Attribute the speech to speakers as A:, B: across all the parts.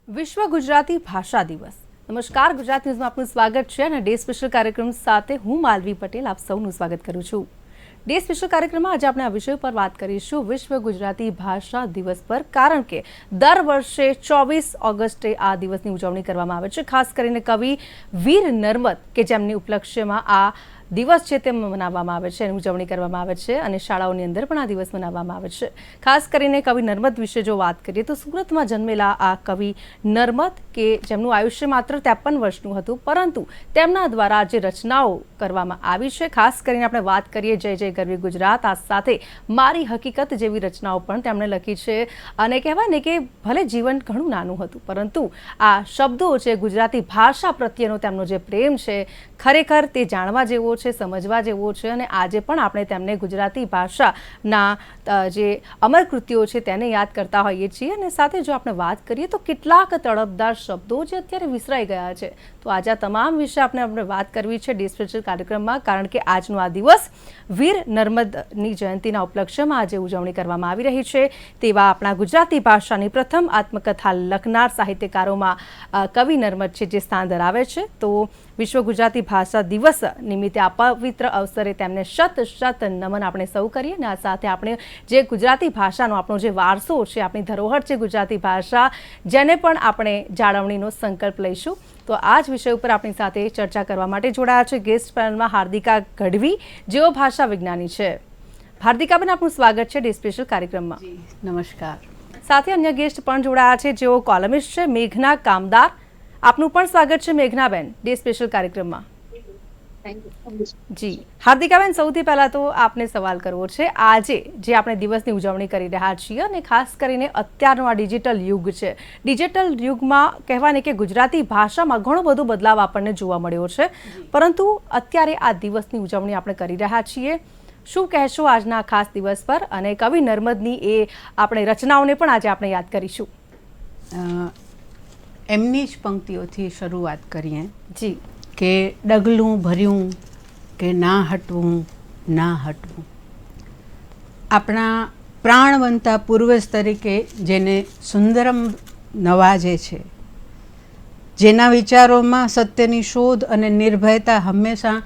A: વિશ્વ ગુજરાતી ભાષા દિવસ. નમસ્કાર, ગુજરાત ન્યૂઝમાં આપનું સ્વાગત છે અને ડે સ્પેશિયલ કાર્યક્રમ સાથે હું માલવી પટેલ આપ સૌનું સ્વાગત કરું છું. ડે સ્પેશિયલ કાર્યક્રમમાં આજે આપણે આ વિષય પર વાત કરીશું વિશ્વ ગુજરાતી ભાષા દિવસ પર, કારણ કે દર વર્ષે 24 ઓગસ્ટે આ દિવસની ઉજવણી કરવામાં આવે છે. ખાસ કરીને કવિ વીર નર્મદ કે જેમની ઉપલક્ષ્યમાં આ દિવસ છે તે મનાવવામાં આવે છે, એની ઉજવણી કરવામાં આવે છે અને શાળાઓની અંદર પણ આ દિવસ મનાવવામાં આવે છે. ખાસ કરીને કવિ નર્મદ વિશે જો વાત કરીએ તો સુરતમાં જન્મેલા આ કવિ નર્મદ કે જેમનું આયુષ્ય માત્ર 53 વર્ષનું હતું, પરંતુ તેમના દ્વારા જે રચનાઓ કરવામાં આવી છે, ખાસ કરીને આપણે વાત કરીએ જય જય ગરવી ગુજરાત, આ સાથે મારી હકીકત જેવી રચનાઓ પણ તેમણે લખી છે. અને કહેવાય ને કે ભલે જીવન ઘણું નાનું હતું, પરંતુ આ શબ્દો છે, ગુજરાતી ભાષા પ્રત્યેનો તેમનો જે પ્રેમ છે, ખરેખર તે જાણવા જેવો છે, સમજવા જેવો છે. અને આજે પણ આપણે તેમને ગુજરાતી ભાષાના જે અમર કૃતિઓ છે તેને યાદ કરતા હોઈએ છીએ. અને સાથે જો આપણે વાત કરીએ તો કેટલાક તળપદાર શબ્દો જે અત્યારે વિસરાઈ ગયા છે, તો આજે આ તમામ વિશે આપણે વાત કરવી છે ડે સ્પેશિયલ કાર્યક્રમમાં, કારણ કે આજનો આ દિવસ વીર નર્મદની જયંતિના ઉપલક્ષ્યમાં આજે ઉજવણી કરવામાં આવી રહી છે. તેવા આપણા ગુજરાતી ભાષાની પ્રથમ આત્મકથા લખનાર સાહિત્યકારોમાં કવિ નર્મદ છે જે સ્થાન ધરાવે છે. તો વિશ્વ ગુજરાતી ભાષા દિવસ નિમિત્તે આ પવિત્ર અવસરે તેમને શત શત નમન આપણે સૌ કરીએ. અને આ સાથે આપણે જે ગુજરાતી ભાષાનો આપણો જે વારસો છે, આપણી ધરોહર છે ગુજરાતી ભાષા, જેને પણ આપણે જાળવણીનો સંકલ્પ લઈશું. તો આ જ વિષય ઉપર આપણી સાથે ચર્ચા કરવા માટે જોડાયા છે ગેસ્ટ પેનલમાં હાર્દિકા ગઢવી, જેઓ ભાષા વિજ્ઞાની છે. હાર્દિકાબેન, આપનું સ્વાગત છે ડે સ્પેશિયલ કાર્યક્રમમાં.
B: નમસ્કાર.
A: સાથે અન્ય ગેસ્ટ પણ જોડાયા છે, જેઓ કોલમિસ્ટ છે, મેઘના કામદાર. આપનું પણ સ્વાગત છે મેઘનાબેન ડે સ્પેશિયલ કાર્યક્રમમાં. જી હાર્દિકાબેન, સૌથી પહેલા તો આપને સવાલ કરવો છે, આજે જે આપણે દિવસની ઉજવણી કરી રહ્યા છીએ અને ખાસ કરીને અત્યારનો આ ડિજિટલ યુગ છે, ડિજિટલ યુગમાં કહેવાય ને કે ગુજરાતી ભાષામાં ઘણો બધો બદલાવ આપણને જોવા મળ્યો છે, પરંતુ અત્યારે આ દિવસની ઉજવણી આપણે કરી રહ્યા છીએ. શું કહેશો આજના ખાસ દિવસ પર? અને કવિ નર્મદની એ આપણે રચનાઓને પણ આજે આપણે યાદ કરીશું.
B: એમની જ પંક્તિઓથી શરૂઆત કરીએ.
A: જી.
B: કે ડગલું ભર્યું કે ના હટવું ના હટવું. આપણા પ્રાણવંતા પૂર્વજ તરીકે જેને સુંદરમ નવાજે છે, જેના વિચારોમાં સત્યની શોધ અને નિર્ભયતા હંમેશા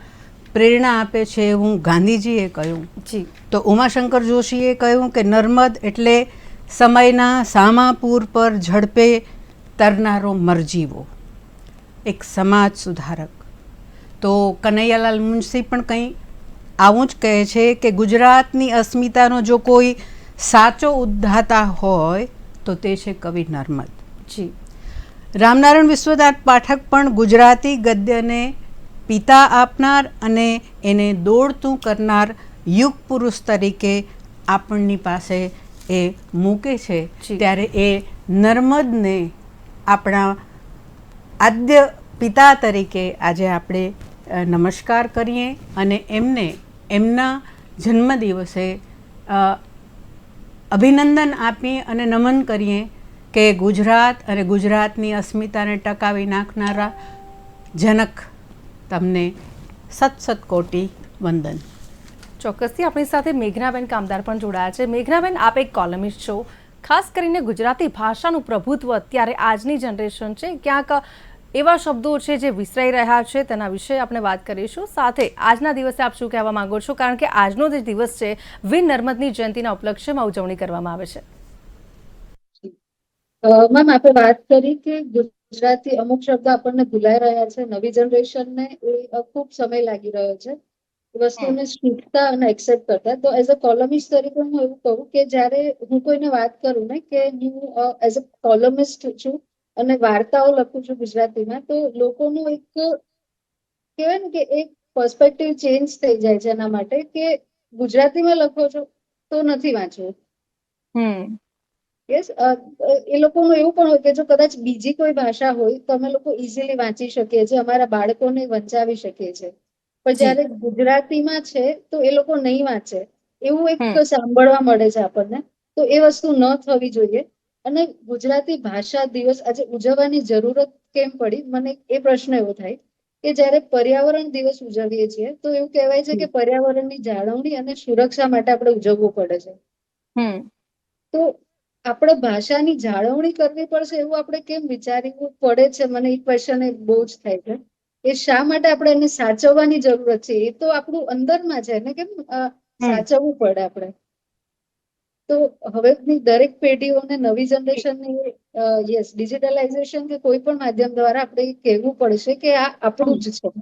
B: પ્રેરણા આપે છે એવું ગાંધીજીએ કહ્યું.
A: જી.
B: તો ઉમાશંકર જોશીએ કહ્યું કે નર્મદ એટલે સમયના સામાપુર પર ઝડપે તરનારો મરજીવો, એક સમાજ સુધારક. તો કનૈયાલાલ મુનશી પણ કંઈ આવું જ કહે છે કે ગુજરાતની અસ્મિતાનો જો કોઈ સાચો ઉદ્ધાતા હોય તો તે છે કવિ નર્મદ.
A: જી.
B: રામનારાયણ વિશ્વનાથ પાઠક પણ ગુજરાતી ગદ્યને પિતા આપનાર અને એને દોડતું કરનાર યુગ પુરુષ તરીકે આપણની પાસે એ મૂકે છે. ત્યારે એ નર્મદને આપણા આદ્ય પિતા તરીકે આજે આપણે નમસ્કાર કરીએ અને એમને એમના જન્મદિવસે અભિનંદન આપીએ અને નમન કરીએ કે ગુજરાત અને ગુજરાતની અસ્મિતાને ટકાવી નાખનારા જનક, તમને સત સત કોટી વંદન.
A: ચોક્કસથી આપણી સાથે મેઘનાબેન કામદાર પણ જોડાયા છે. મેઘનાબેન, આપ એક કોલમિસ્ટ છો. ખાસ કરીને ગુજરાતી ભાષાનું પ્રભુત્વ અત્યારે આજની જનરેશન છે, ક્યાંક એવા શબ્દો છે જે વિસરાઈ રહ્યા છે, તેના વિશે આપણે વાત કરીશું. સાથે આજના દિવસે આપ શું કહેવા માંગો છો, કારણ કે આજનો જે દિવસ છે વીર નર્મદની જયંતિના ઉપલક્ષ્યમાં ઉજવણી કરવામાં આવે છે.
C: મેમ, આપણે વાત કરી કે ગુજરાતી અમુક શબ્દ આપણને ભૂલાઈ રહ્યા છે, નવી જનરેશનને ખૂબ સમય લાગી રહ્યો છે વસ્તુને શીખતા અને એક્સેપ્ટ કરતા. તો એઝ અ કોલમિસ્ટ તરીકે હું એવું કહું કે જ્યારે હું કોઈને વાત કરું ને કે હું એઝ અ કોલમિસ્ટ છું અને વાર્તાઓ લખું છું ગુજરાતીમાં, તો લોકોનું એક કહેવાય ને કે એક પર્સપેક્ટિવ ચેન્જ થઈ જાય છે એના માટે કે ગુજરાતીમાં લખો છો તો નથી વાંચવું. યસ. એ લોકોનું એવું પણ હોય કે જો કદાચ બીજી કોઈ ભાષા હોય તો અમે લોકો ઇઝીલી વાંચી શકીએ છીએ, અમારા બાળકોને વંચાવી શકીએ છીએ, પણ જયારે ગુજરાતીમાં છે તો એ લોકો નહીં વાંચે એવું એક સાંભળવા મળે છે આપણને. તો એ વસ્તુ ન થવી જોઈએ. અને ગુજરાતી ભાષા દિવસ આજે ઉજવવાની જરૂરત કેમ પડી, મને એ પ્રશ્ન એવો થાય કે જયારે પર્યાવરણ દિવસ ઉજવીએ છીએ તો એવું કહેવાય છે કે પર્યાવરણની જાળવણી અને સુરક્ષા માટે આપણે ઉજવવું પડે છે. તો આપણે ભાષાની જાળવણી કરવી પડશે એવું આપણે કેમ વિચારવું પડે છે? મને એ ક્વેશ્ચન બહુ જ થાય છે. એ શા માટે આપણે એને સાચવવાની જરૂરત છે? એ તો આપણું અંદરમાં છે ને, કેમ સાચવવું પડે આપણે? તો હવેની દરેક પેઢીઓને, નવી જનરેશનને યસ, ડિજિટલાઇઝેશન કે કોઈ પણ માધ્યમ દ્વારા આપણે કહેવું પડશે કે આ આપણું જ છે,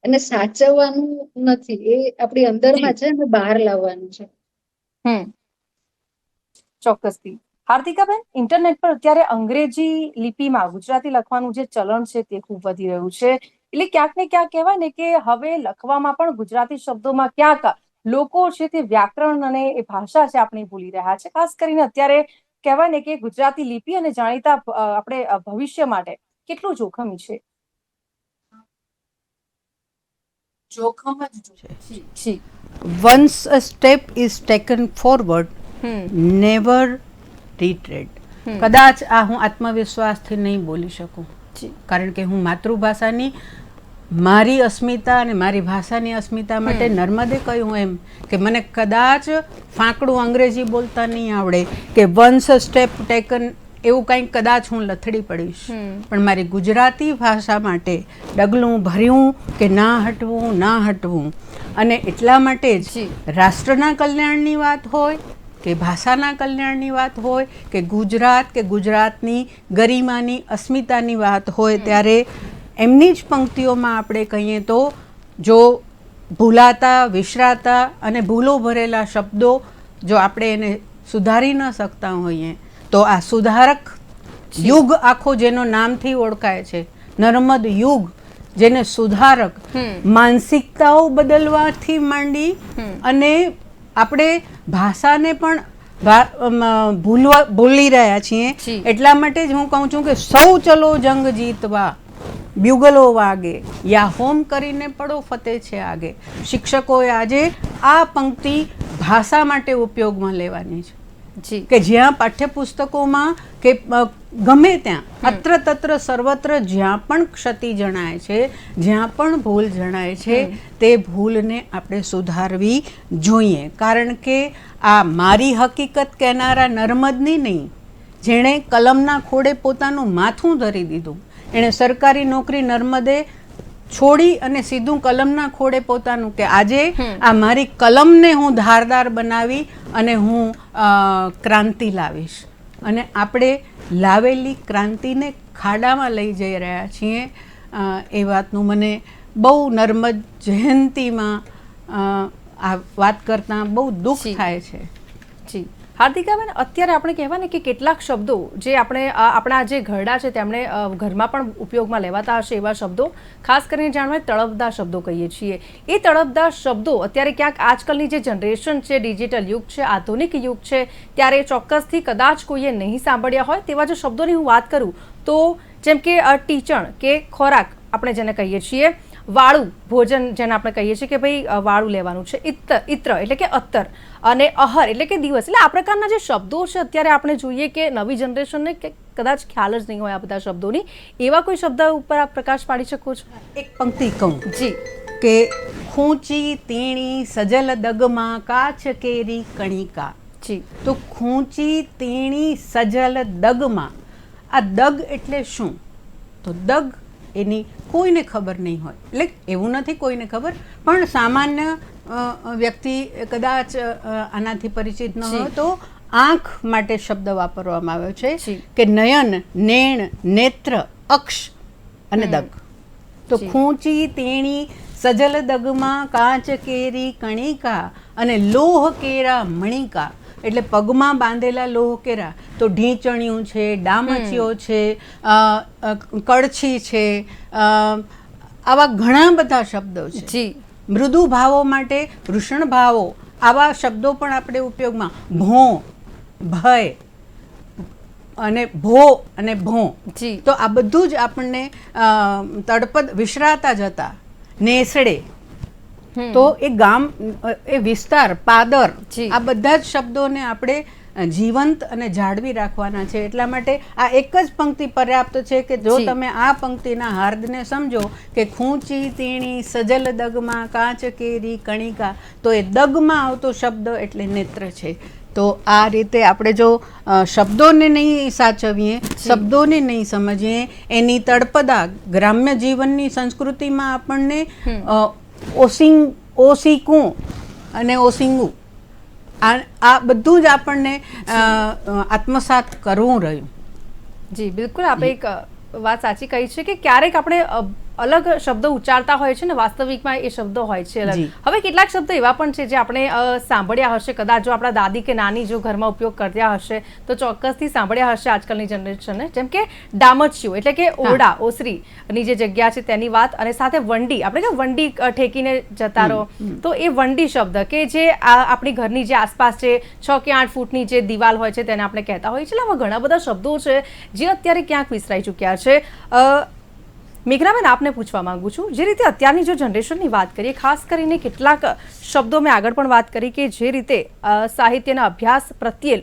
C: એને સાચવવાનું નથી, એ આપણી અંદરમાં છે અને બહાર લાવવાનું છે.
A: ચોક્કસથી. હાર્દિકાબેન, ઇન્ટરનેટ પર અત્યારે અંગ્રેજી લિપિમાં ગુજરાતી લખવાનું જે ચલણ છે તે ખૂબ વધી રહ્યું છે. એટલે ક્યાંક ને ક્યાંક કહેવાય ને કે હવે લખવામાં પણ ગુજરાતી શબ્દોમાં ક્યાંક લોકો છે તે વ્યાકરણ અને એ ભાષા છે આપણી ભૂલી રહ્યા છે. ખાસ કરીને અત્યારે કહેવાય ને કે ગુજરાતી લિપિ અને જાણીતા આપણે ભવિષ્ય માટે કેટલું જોખમી છે?
B: જોખમ જ
A: જી જી.
B: Once a step is taken forward, never retread. કદાચ આ હું આત્મવિશ્વાસથી નહીં બોલી શકું, કારણ કે હું માતૃભાષાની મારી અસ્મિતા અને મારી ભાષાની અસ્મિતા માટે નર્મદે કહ્યું એમ કે મને કદાચ ફાંકડું અંગ્રેજી બોલતા નહીં આવડે કે વન્સ અ સ્ટેપ ટેકન એવું કંઈક કદાચ હું લથડી પડીશ, પણ મારી ગુજરાતી ભાષા માટે ડગલું ભર્યું કે ના હટવું. અને એટલા માટે જ રાષ્ટ્રના કલ્યાણની વાત હોય કે ભાષાના કલ્યાણની વાત હોય કે ગુજરાત કે ગુજરાતની ગરિમાની અસ્મિતાની વાત હોય, ત્યારે એમની જ પંક્તિઓમાં આપણે કહીએ તો જો ભૂલાતા, વિસરાતા અને ભૂલો ભરેલા શબ્દો જો આપણે એને સુધારી ન શકતા હોઈએ તો આ સુધારક યુગ આખો જેનો નામથી ઓળખાય છે, નર્મદ યુગ, જેને સુધારક માનસિકતાઓ બદલવાથી માંડી અને આપણે ભાષાને પણ ભૂલી રહ્યા છીએ. એટલા માટે જ હું કહું છું કે સૌ ચલો જંગ જીતવા, બ્યુગલો વાગે, યા હોમ કરીને પડો ફતેહ છે આગે. શિક્ષકોએ આજે આ પંક્તિ ભાષા માટે ઉપયોગમાં લેવાની છે કે જ્યાં પાઠ્યપુસ્તકોમાં કે ગમે ત્યાં અત્ર તત્ર સર્વત્ર જ્યાં પણ ક્ષતિ જણાય છે, જ્યાં પણ ભૂલ જણાય છે, તે ભૂલને આપણે સુધારવી જોઈએ. કારણ કે આ મારી હકીકત કહેનારા નર્મદની નહીં, જેણે કલમના ખોડે પોતાનું માથું ધરી દીધું, એણે સરકારી નોકરી નર્મદે છોડી અને સીધું કલમના ખોડે પોતાનું કે આજે આ મારી કલમને હું ધારદાર બનાવી અને હું ક્રાંતિ લાવીશ. અને આપણે લાવેલી ક્રાંતિને ખાડામાં લઈ જઈ રહ્યા છીએ. એ વાતનું મને બહુ નર્મદ જયંતીમાં આ વાત કરતાં બહુ દુઃખ થાય છે.
A: જી હાર્દિકાબેન, અત્યારે આપણે કહેવાય ને કે કેટલાક શબ્દો જે આપણે આપણા જે ઘરડા છે તેમણે ઘરમાં પણ ઉપયોગમાં લેવાતા હશે એવા શબ્દો, ખાસ કરીને જાણવા તળપદા શબ્દો કહીએ છીએ, એ તળપદા શબ્દો અત્યારે ક્યાંક આજકાલની જે જનરેશન છે, ડિજિટલ યુગ છે, આધુનિક યુગ છે, ત્યારે ચોક્કસથી કદાચ કોઈએ નહીં સાંભળ્યા હોય તેવા જો શબ્દોની હું વાત કરું તો જેમ કે ટીચણ કે ખોરાક આપણે જેને કહીએ છીએ, વાળું ભોજન જેને આપણે કહીએ છીએ કે ભાઈ વાળું લેવાનું છે, ઇત્ર એટલે કે અત્તર, અને અહર એટલે કે દિવસ. એટલે આ પ્રકારના જે શબ્દો છે અત્યારે આપણે જોઈએ કે નવી જનરેશનને કદાચ ખ્યાલ જ નહીં હોય આ બધા શબ્દોની, એવા કોઈ શબ્દ ઉપર આપ પ્રકાશ પાડી શકો છો?
B: એક પંક્તિ કહું
A: જી
B: કે ખૂંચી તીણી સજલ દગમાં કાચ કેરી કણિકા.
A: જી,
B: તો ખૂંચી તીણી સજલ દગમાં, આ દગ એટલે શું? તો દગ એની કોઈને ખબર નહીં હોય. એટલે એવું નથી કોઈને ખબર, પણ સામાન્ય વ્યક્તિ કદાચ આનાથી પરિચિત ન હોય તો આંખ માટે શબ્દ વાપરવામાં આવ્યો છે કે નયન, નેણ, નેત્ર, અક્ષ અને દગ. તો ખૂંચી તેણી સજલ દગમાં કાચ કેરી કણિકા અને લોહ કેરા મણિકા, એટલે પગમાં બાંધેલા લોહ કેરા. તો ઢીંચણિયું છે, ડામચીઓ છે, કડછી છે, આવા ઘણા બધા શબ્દો છે.
A: જી,
B: મૃદુ ભાવો માટે વૃષણ ભાવો, આવા શબ્દો પણ આપણે ઉપયોગમાં. ભો, ભય અને ભો અને ભો. તો આ બધું જ આપણને તળપદ વિસરાતા જતા. નેસડે તો એ ગામ, એ વિસ્તાર, પાદર, આ બધા જ શબ્દોને આપણે જીવંત અને જાળવી રાખવાના છે. એટલા માટે આ એક જ પંક્તિ પર્યાપ્ત છે કે જો તમે આ પંક્તિના હાર્દને સમજો કે ખૂંચી તીણી સજલ દગમાં કાચ કેરી કણિકા, તો એ દગમાં આવતો શબ્દ એટલે નેત્ર છે. તો આ રીતે આપણે જો શબ્દોને નહીં સાચવીએ, શબ્દોને નહીં સમજીએ, એની તળપદા ગ્રામ્ય જીવનની સંસ્કૃતિમાં આપણને ઓસીકું અને ઓસીંગું આ બધું જ આપણને આત્મસાત કરવું રહ્યું.
A: જી બિલકુલ, આપણે એક વાત સાચી કહી છે કે ક્યારેક આપણે અલગ શબ્દો ઉચ્ચારતા હોય છે ને વાસ્તવિકમાં એ શબ્દો હોય છે અલગ. હવે કેટલાક શબ્દો એવા પણ છે જે આપણે સાંભળ્યા હશે, કદાચ જો આપણા દાદી કે નાની જો ઘરમાં ઉપયોગ કરતા હશે તો ચોક્કસથી સાંભળ્યા હશે આજકાલની જનરેશનને, જેમ કે ડામચ્યું એટલે કે ઓરડા ઓસરીની જે જગ્યા છે તેની વાત, અને સાથે વંડી, આપણે કે વંડી ઠેકીને જતા રહો, તો એ વંડી શબ્દ કે જે આપણી ઘરની જે આસપાસ છે 6 કે 8 ફૂટની જે દિવાલ હોય છે તેને આપણે કહેતા હોઈએ છીએ. આવા ઘણા બધા શબ્દો છે જે અત્યારે ક્યાંક વિસરાઈ ચૂક્યા છે. મેઘનાબેન, આપને પૂછવા માંગુ છું, જે રીતે અત્યારની જો જનરેશનની વાત કરીએ, ખાસ કરીને કેટલાક શબ્દો મેં આગળ પણ વાત કરી કે જે રીતે સાહિત્યના અભ્યાસ પ્રત્યે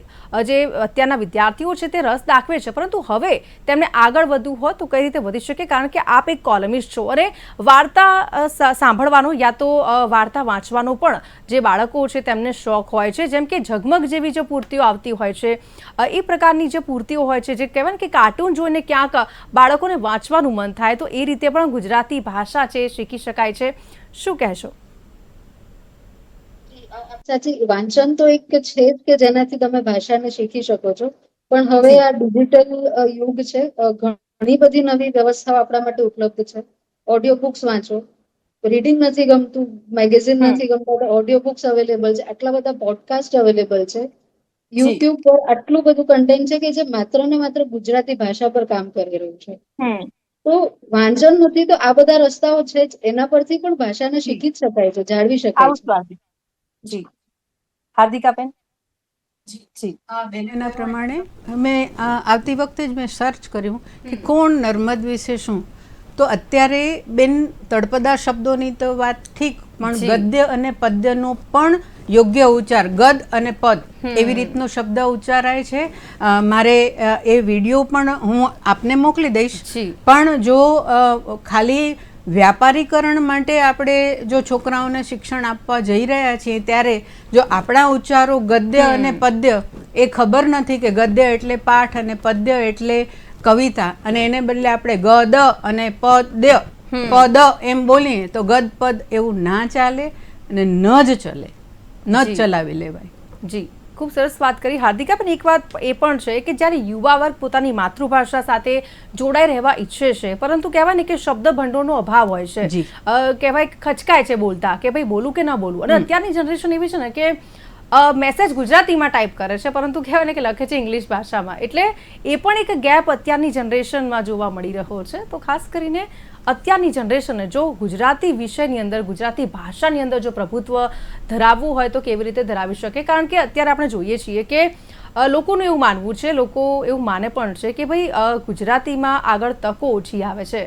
A: જે અત્યારના વિદ્યાર્થીઓ છે તે રસ દાખવે છે, પરંતુ હવે તેમને આગળ વધવું હોય તો કઈ રીતે વધી શકે? કારણ કે આપ એક કોલમિસ્ટ છો અને વાર્તા સાંભળવાનો યા તો વાર્તા વાંચવાનો પણ જે બાળકો છે તેમને શોખ હોય છે, જેમ કે ઝગમગ જેવી જે પૂર્તિઓ આવતી હોય છે, એ પ્રકારની જે પૂર્તિઓ હોય છે, જે કહેવાય ને કે કાર્ટૂન જોઈને ક્યાંક બાળકોને વાંચવાનું મન થાય, તો એ રીતે પણ ગુજરાતી ભાષા છે શીખી શકાય છે. શું કહેશો?
C: સાચી, વાંચન તો એક છે જ કે જેનાથી તમે ભાષાને શીખી શકો છો, પણ હવે આ ડિજિટલ યુગ છે, ઘણી બધી નવી વ્યવસ્થાઓ આપણા માટે ઉપલબ્ધ છે. ઓડિયો બુક્સ વાંચો, રીડિંગ નથી ગમતું, મેગેઝિન નથી ગમતા, તો ઓડિયો બુક્સ અવેલેબલ છે, આટલા બધા પોડકાસ્ટ અવેલેબલ છે, યુટ્યુબ પર આટલું બધું કન્ટેન્ટ છે કે જે માત્ર ને માત્ર ગુજરાતી ભાષા પર કામ કરી રહ્યું છે. તો વાંચન નથી તો આ બધા રસ્તાઓ છે જ, એના પરથી પણ ભાષાને શીખી જ શકાય છે, જાળવી શકાય છે.
A: જી હાર્દિકાબેન.
B: એના પ્રમાણે મેં આવતી વખતે જ મેં સર્ચ કર્યું કે કોણ નર્મદ વિશે શું, તો અત્યારે બેન તળપદા શબ્દોની તો વાત ઠીક, પણ ગદ્ય અને પદ્યનો પણ યોગ્ય ઉચ્ચાર, ગદ અને પદ એવી રીતનો શબ્દ ઉચ્ચારાય છે. મારે એ વિડીયો પણ હું આપને મોકલી દઈશ, પણ જો ખાલી વ્યાપારીકરણ માટે આપણે જો છોકરાઓને શિક્ષણ આપવા જઈ રહ્યા છીએ ત્યારે જો આપણા ઉચ્ચારો ગદ્ય અને પદ્ય એ ખબર નથી કે ગદ્ય એટલે પાઠ અને પદ્ય એટલે કવિતા, અને એને બદલે આપણે ગદ અને પદ એમ બોલીએ તો ગદ પદ એવું ના ચાલે અને ન જ ચલે, ન જ ચલાવી લેવાય.
A: જી ખૂબ સરસ વાત કરી હાર્દિકા. પણ એક વાત એ પણ છે કે જ્યારે યુવા વર્ગ પોતાની માતૃભાષા સાથે જોડાઈ રહેવા ઈચ્છે છે, પરંતુ કહેવાય ને કે શબ્દ ભંડોળનો અભાવ હોય છે, કહેવાય ખચકાય છે બોલતા કે ભાઈ બોલું કે ન બોલું, અને અત્યારની જનરેશન એવી છે ને કે મેસેજ ગુજરાતીમાં ટાઈપ કરે છે પરંતુ કહેવાય ને કે લખે છે ઇંગ્લિશ ભાષામાં, એટલે એ પણ એક ગેપ અત્યારની જનરેશનમાં જોવા મળી રહ્યો છે. તો ખાસ કરીને અત્યારની જનરેશનને જો ગુજરાતી વિષયની અંદર, ગુજરાતી ભાષાની અંદર જો પ્રભુત્વ ધરાવવું હોય તો કેવી રીતે ધરાવી શકે? કારણ કે અત્યારે આપણે જોઈએ છીએ કે લોકોનું એવું માનવું છે, લોકો એવું માને પણ છે કે ભાઈ ગુજરાતીમાં આગળ તકો ઓછી આવે છે,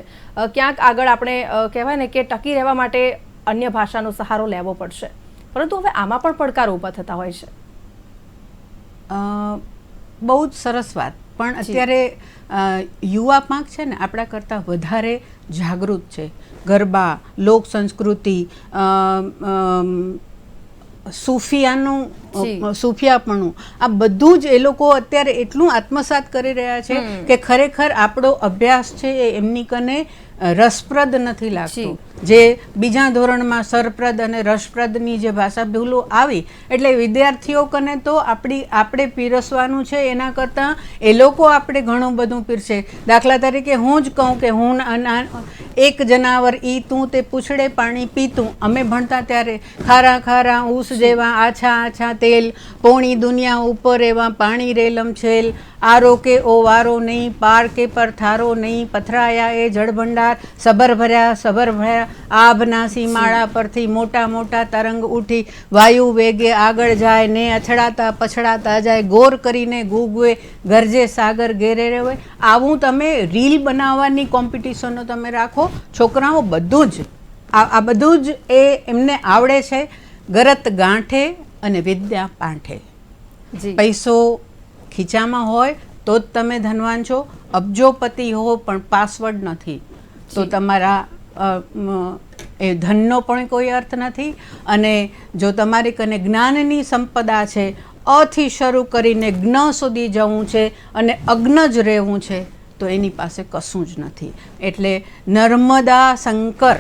A: ક્યાંક આગળ આપણે કહેવાય ને કે ટકી રહેવા માટે અન્ય ભાષાનો સહારો લેવો પડશે, પરંતુ હવે આમાં પણ પડકારો ઊભા થતા હોય છે.
B: બહુ જ સરસ વાત, પણ અત્યારે યુવા પાંખ છે ને આપણા કરતાં વધારે જાગૃત છે. ગરબા, લોક સંસ્કૃતિ, સૂફિયાપણું, આ બધું જ એ લોકો અત્યારે એટલું આત્મસાત કરી રહ્યા છે કે ખરેખર આપણો અભ્યાસ છે એ એમની કને રસપ્રદ નથી લાગતું. જે બીજા ધોરણમાં સરપ્રદ અને રસપ્રદની જે ભાષા ભૂલો આવી એટલે વિદ્યાર્થીઓ કને તો આપણે પીરસવાનું છે એના કરતાં એ લોકો આપણે ઘણું બધું પીરસે. દાખલા તરીકે હું જ કહું કે હું એક જનાવર ઈ તું તે પૂછડે પાણી પીતું, અમે ભણતા ત્યારે ખારા ખારા ઊસ જેવા આછા આછા તેલ, પોણી દુનિયા ઉપર એવા પાણી રેલમ છેલ, આરો કે ઓ વારો નહીં, પાર કે પર થારો નહીં, પથરાયા એ જળભંડાર, સબર ભર્યા આભના સીમાળા પરથી મોટા મોટા તરંગ ઉઠી, વાયુ વેગે આગળ જાય ને અથડાતા પછડાતા જાય, ગોર કરીને ગુગવે ગરજે સાગર ઘેરે રહે. આવું તમે રીલ બનાવવાની કોમ્પિટિશનો તમે રાખો, છોકરાઓ બધું જ આ બધું જ એમને આવડે છે. ગરત ગાંઠે અને વિદ્યા પાંઠે. પૈસો ખીચામાં હોય તો જ તમે ધનવાન છો, અબજોપતિ હો પણ પાસવર્ડ નથી તો તમારા એ ધનનો પણ કોઈ અર્થ નથી. અને જો તમારી કને જ્ઞાનની સંપદા છે, અથી શરૂ કરીને જ્ઞ સુધી જવું છે અને અજ્ઞ જ રહેવું છે તો એની પાસે કશું જ નથી. એટલે નર્મદા શંકર,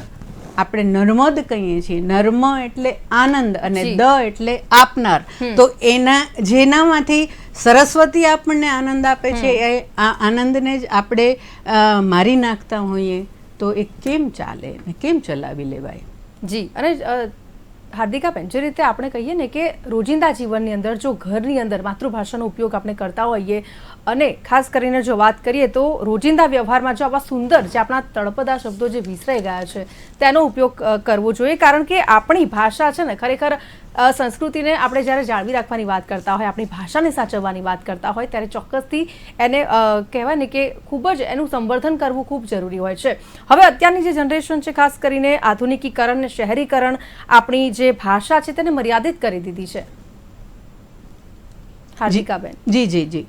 B: આપણે નર્મદ કહીએ છીએ, નર્મ એટલે આનંદ અને
A: જી.
B: દ એટલે આપનાર. તો એના જેનામાંથી સરસ્વતી આપણને આનંદ આપે છે એ આ આનંદને જ આપણે મારી નાખતા હોઈએ તો એ કેમ ચાલે ને કેમ ચલાવી લેવાય?
A: જી. અને હાર્દિકાબેન, જે રીતે આપણે કહીએ ને કે રોજિંદા જીવનની અંદર જો ઘરની અંદર માતૃભાષાનો ઉપયોગ આપણે કરતા હોઈએ અને ખાસ કરીને જો વાત કરીએ તો રોજિંદા વ્યવહારમાં જો આવા સુંદર જે આપણા તળપદા શબ્દો જે વિસરાઈ ગયા છે તેનો ઉપયોગ કરવો જોઈએ. કારણ કે આપણી ભાષા છે ને ખરેખર સંસ્કૃતિને આપણે જ્યારે જાળવી રાખવાની વાત કરતા હોય, આપણી ભાષાને સાચવવાની વાત કરતા હોય ત્યારે ચોક્કસથી એને કહેવાય ને કે ખૂબ જ એનું સંવર્ધન કરવું ખૂબ જરૂરી હોય છે. હવે અત્યારની જે જનરેશન છે, ખાસ કરીને આધુનિકીકરણ ને શહેરીકરણ આપણી જે ભાષા છે તેને મર્યાદિત કરી દીધી છે. હાર્દિકાબેન.
B: જી જી જી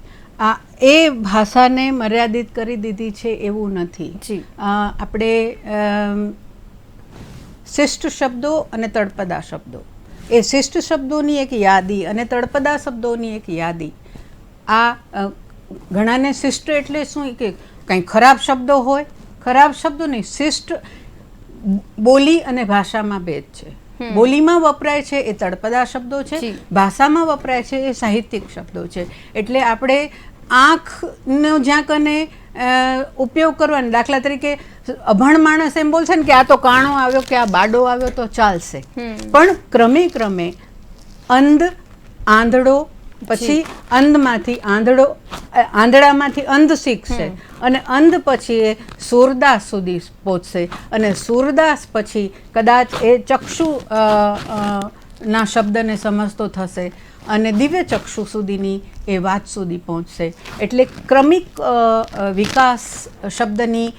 B: એ ભાષાને મર્યાદિત કરી દીધી છે એવું નથી.
A: જી.
B: આપણે શિષ્ટ શબ્દો અને તળપદા શબ્દો, એ શિષ્ટ શબ્દોની એક યાદી અને તળપદા શબ્દોની એક યાદી. આ ઘણાને શિષ્ટ એટલે શું કે કંઈ ખરાબ શબ્દો હોય, ખરાબ શબ્દો નહીં, શિષ્ટ બોલી અને ભાષામાં ભેદ છે. બોલીમાં વપરાય છે એ તળપદા શબ્દો છે, ભાષામાં વપરાય છે એ સાહિત્યિક શબ્દો છે. એટલે આપણે આંખનો જ્યાં કને ઉપયોગ કરવાનો, દાખલા તરીકે અભણ માણસ એમ બોલશે ને કે આ તો કાણો આવ્યો કે આ બાડો આવ્યો તો ચાલશે, પણ ક્રમે ક્રમે અંધ, આંધળો, પછી અંધમાંથી આંધળો, આંધળામાંથી અંધ શીખશે અને અંધ પછી એ સૂરદાસ સુધી પહોંચશે અને સૂરદાસ પછી કદાચ એ ચક્ષુ ના શબ્દને સમજતો થશે અને દિવ્ય ચક્ષુ સુધીની એ વાત સુધી પહોંચશે. એટલે ક્રમિક વિકાસ શબ્દની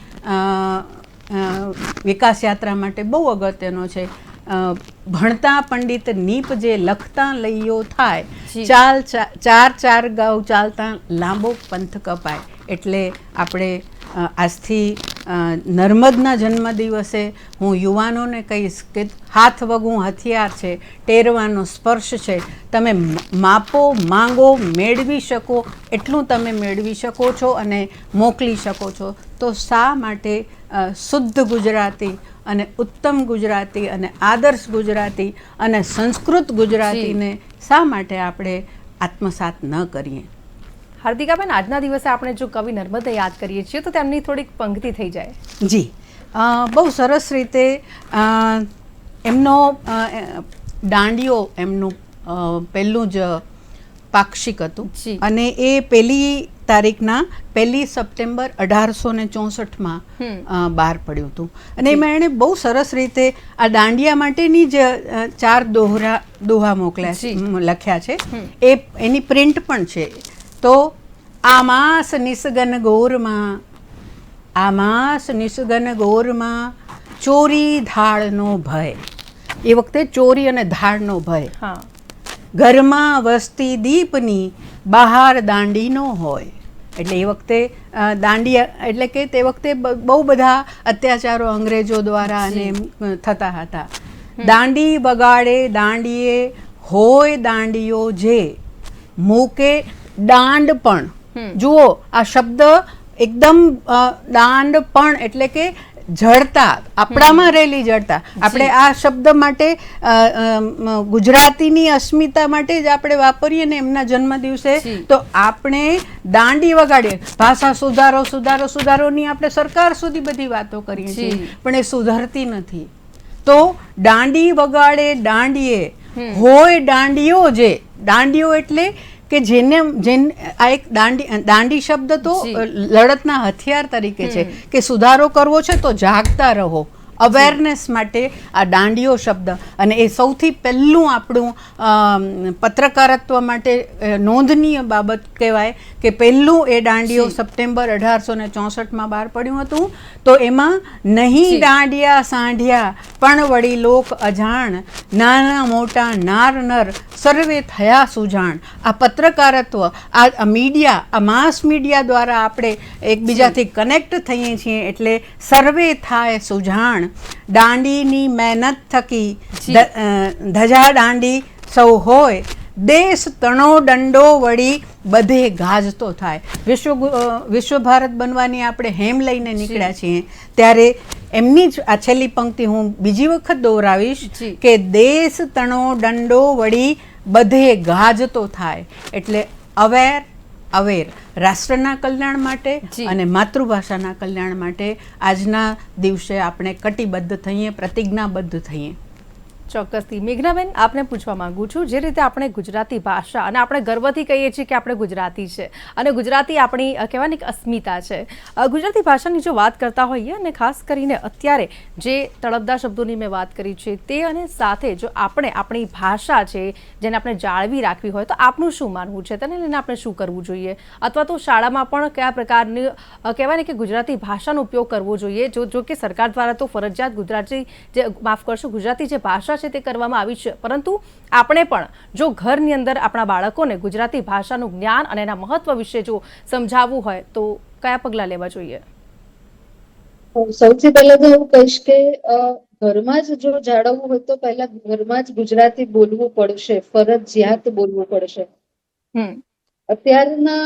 B: વિકાસ યાત્રા માટે બહુ અગત્યનો છે. ભણતા પંડિત નીપ જે લખતા લઈયો થાય, ચાર ગાઉ ચાલતા લાંબો પંથ કપાય. એટલે આપણે આજથી નર્મદના જન્મદિવસે હું યુવાનોને કહીશ કે હાથ વગું હથિયાર છે, ટેરવાનો સ્પર્શ છે. તમે માપો, માંગો, મેળવી શકો એટલું તમે મેળવી શકો છો અને મોકલી શકો છો. તો શા માટે શુદ્ધ ગુજરાતી અને ઉત્તમ ગુજરાતી અને આદર્શ ગુજરાતી અને સંસ્કૃત ગુજરાતીને શા માટે આપણે આત્મસાત ન કરીએ?
A: હાર્દિકાબેન, આજના દિવસે આપણે જો કવિ નર્મદે યાદ કરીએ છીએ તો તેમની થોડીક પંક્તિ થઈ જાય.
B: જી, બહુ સરસ રીતે એમનો દાંડિયો એમનું પહેલું જ પાક્ષિક હતું અને એ પહેલી તારીખના 1 સપ્ટેમ્બર 1864માં બહાર પડ્યું હતું. અને એમાં એણે બહુ સરસ રીતે આ દાંડિયા માટેની જ 4 દોહા લખ્યા છે. એની પ્રિન્ટ પણ છે. તો આમાસ નિસગન ગોરમાં, આમાસ નિસગન ગોરમાં ચોરી ધાડનો ભય. એ વખતે ચોરી અને ધાડનો ભય. ઘરમાં વસતી દીપની બહાર દાંડીનો હોય. એટલે એ વખતે દાંડિયા એટલે કે તે વખતે બહુ બધા અત્યાચારો અંગ્રેજો દ્વારા અને થતા હતા. દાંડી વગાડે દાંડીએ હોય દાંડીઓ જે મૂકે દાંડ પણ. જુઓ, આ શબ્દ એકદમ દાંડ પણ એટલે કે જડતા, આપણામાં રહેલી જડતા. આપણે આ શબ્દ માટે ગુજરાતીની અસ્મિતા માટે જ આપણે વાપરીએ ને એમના જન્મ દિવસે, તો આપણે દાંડી વગાડીએ. ભાષા સુધારો સુધારો સુધારોની આપણે સરકાર સુધી બધી વાતો કરીએ છીએ, પણ એ સુધરતી નથી. તો દાંડી વગાડે દાંડીએ હોય દાંડીઓ જે. દાંડીઓ એટલે કે જેને આ એક દાંડી શબ્દ તો લડતના હથિયાર તરીકે છે કે સુધારો કરવો છે તો જાગતા રહો, અવેરનેસ માટે આ દાંડીઓ શબ્દ. અને એ સૌથી પહેલું આપણું પત્રકારત્વ માટે નોંધનીય બાબત કહેવાય કે પહેલું એ દાંડીઓ સપ્ટેમ્બર 1864માં બહાર પડ્યું હતું. તો એમાં નહીં દાંડિયા સાંઢિયા પણ વળી લોક અજાણ, નાના મોટા નાર નર સર્વે થયા સુજાણ. આ પત્રકારત્વ, આ મીડિયા, આ માસ મીડિયા દ્વારા આપણે એકબીજાથી કનેક્ટ થઈએ છીએ એટલે સર્વે થાય સુજાણ. દાંડીની મહેનત થકી ધજા દાંડી સૌ હોય, દેશ તણો દંડો વળી બધે ગાજતો થાય. વિશ્વ ભારત બનવાની આપણે હેમ લઈને નીકળ્યા છીએ ત્યારે એમની જ આ છેલ્લી પંક્તિ હું બીજી વખત દોહરાવીશ
A: જી.
B: કે દેશ તણો દંડો વળી બધે ગાજતો થાય. એટલે અવેર રાષ્ટ્રના કલ્યાણ માટે
A: જી.
B: અને માતૃભાષાના કલ્યાણ માટે આજના દિવસે આપણે કટિબદ્ધ થઈએ, પ્રતિજ્ઞાબદ્ધ થઈએ.
A: ચોક્કસથી. મેઘનાબેન, આપને પૂછવા માંગુ છું, જે રીતે આપણે ગુજરાતી ભાષા અને આપણે ગર્વથી કહીએ છીએ કે આપણે ગુજરાતી છે અને ગુજરાતી આપણી કહેવાય ને એક અસ્મિતા છે. ગુજરાતી ભાષાની જો વાત કરતા હોઈએ અને ખાસ કરીને અત્યારે જે તળપદા શબ્દોની મેં વાત કરી છે તે અને સાથે જો આપણે આપણી ભાષા છે જેને આપણે જાળવી રાખવી હોય તો આપનું શું માનવું છે, તેને લઈને આપણે શું કરવું જોઈએ, અથવા તો શાળામાં પણ કયા પ્રકારની કહેવાય ને કે ગુજરાતી ભાષાનો ઉપયોગ કરવો જોઈએ? જો કે સરકાર દ્વારા તો ફરજિયાત ગુજરાતી જે ભાષા છે તે કરવામાં આવી છે, પરંતુ આપણે પણ જો ઘરની અંદર આપણા બાળકોને ગુજરાતી ભાષાનું જ્ઞાન અને એના મહત્વ વિશે જો સમજાવવું હોય તો કયા પગલાં લેવા જોઈએ?
C: સૌથી પહેલા તો હું કહીશ કે ઘરમાં જ જો જાળવવું હોય તો પહેલા ઘરમાં જ ગુજરાતી બોલવું પડશે, ફરજિયાત બોલવું પડશે. અત્યારના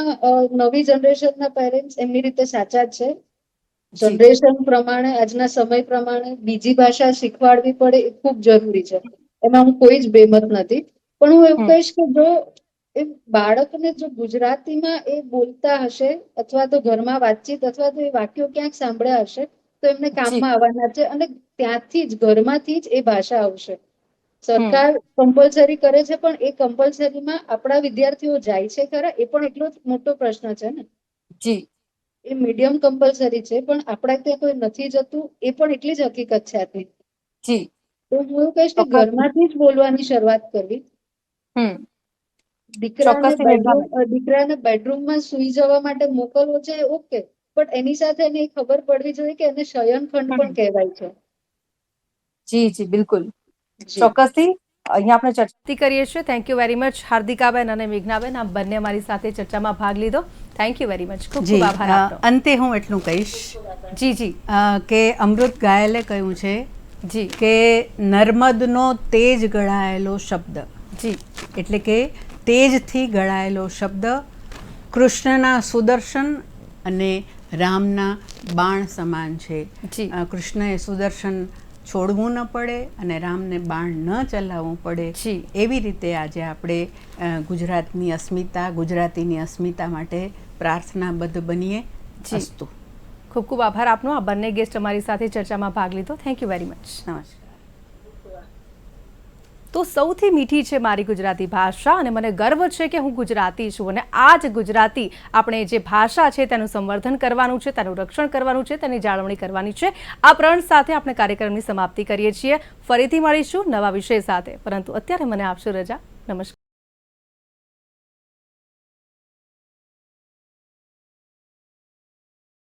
C: નવી જનરેશનના પેરેન્ટ્સ એમની રીતે સાચા જ છે. જનરેશન પ્રમાણે, આજના સમય પ્રમાણે બીજી ભાષા શીખવાડવી પડે એ ખૂબ જરૂરી છે. એમાં હું કોઈ જ બેમત નથી. પણ હું એવું કહીશ કે જો એ બાળકને જો ગુજરાતીમાં એ બોલતા હશે અથવા તો ઘરમાં વાતચીત અથવા તો એ વાક્યો ક્યાંક સાંભળ્યા હશે તો એમને કામમાં આવવાના છે અને ત્યાંથી જ ઘરમાંથી જ એ ભાષા આવશે. સરકાર કમ્પલસરી કરે છે પણ એ કમ્પલસરીમાં આપણા વિદ્યાર્થીઓ જાય છે ખરા, એ પણ એટલો જ મોટો પ્રશ્ન છે ને.
A: જી.
C: એ મીડિયમ કમ્પલસરી છે પણ આપણા ત્યાં કોઈ નથી જતું, એ પણ એટલી જ હકીકત છે આથી.
A: જી.
C: તો હું એવું કહીશ કે ઘરમાંથી જ બોલવાની શરૂઆત કરવી. દીકરાને બેડરૂમમાં સુઈ જવા માટે મોકલવો છે ઓકે, પણ એની સાથે એને ખબર પડવી જોઈએ કે એને શયનખંડ પણ કહેવાય છે.
A: જી જી બિલકુલ, ચોક્કસથી. અહીંયા આપણે ચર્ચા કરીએ છીએ. થેન્ક યુ વેરી મચ હાર્દિકાબેન અને મેઘનાબેન, આપ બંને અમારી સાથે ચર્ચામાં ભાગ લીધો. Thank you very much. ખૂબ ખૂબ આભાર આપનો.
B: અંતે હું એટલું કહીશ
A: જી
B: કે અમૃત ઘાયલે કહ્યું છે
A: જી
B: કે નર્મદનો તેજ ગળાયેલો શબ્દ,
A: જી
B: એટલે કે તેજથી ગળાયેલો શબ્દ કૃષ્ણના સુદર્શન અને રામના બાણ સમાન છે. કૃષ્ણએ સુદર્શન છોડવું ન પડે અને રામને બાણ ન ચલાવવું પડે. એવી રીતે આજે આપણે ગુજરાતની અસ્મિતા, ગુજરાતીની અસ્મિતા માટે પ્રાર્થનાબદ્ધ બનીએ. અસ્તુ.
A: ખૂબ ખૂબ આભાર આપનો. આ બંને ગેસ્ટ અમારી સાથે ચર્ચામાં ભાગ લીધો. Thank you very much.
B: નમસ્કાર.
A: તો સૌથી મીઠી છે મારી ગુજરાતી ભાષા અને મને ગર્વ છે કે હું ગુજરાતી છું અને આ જ ગુજરાતી આપણે જે ભાષા છે તેનું સંવર્ધન કરવાનું છે, તેનું રક્ષણ કરવાનું છે, તેની જાળવણી કરવાની છે. આ પ્રણ સાથે આપણે કાર્યક્રમની સમાપ્તિ કરીએ છીએ. ફરીથી મળીશું નવા વિષય સાથે, પરંતુ અત્યારે મને આપશો રજા. નમસ્કાર.